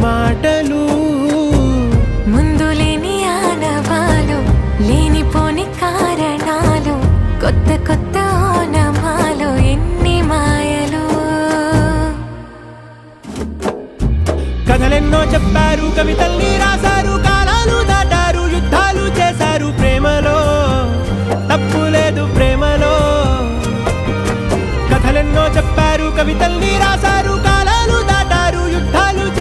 మాటలు ముందు లేని ఆనవాలు లేనిపోని కారణాలు కొత్త కొత్త ఓనమాలు ఎన్ని మాయలు కథలెన్నో చెప్పారు కవితల్ని రాశారు కాలాలు దాటారు యుద్ధాలు చేశారు ప్రేమలో తప్పు లేదు ప్రేమలో కథలెన్నో చెప్పారు కవితల్ని రాశారు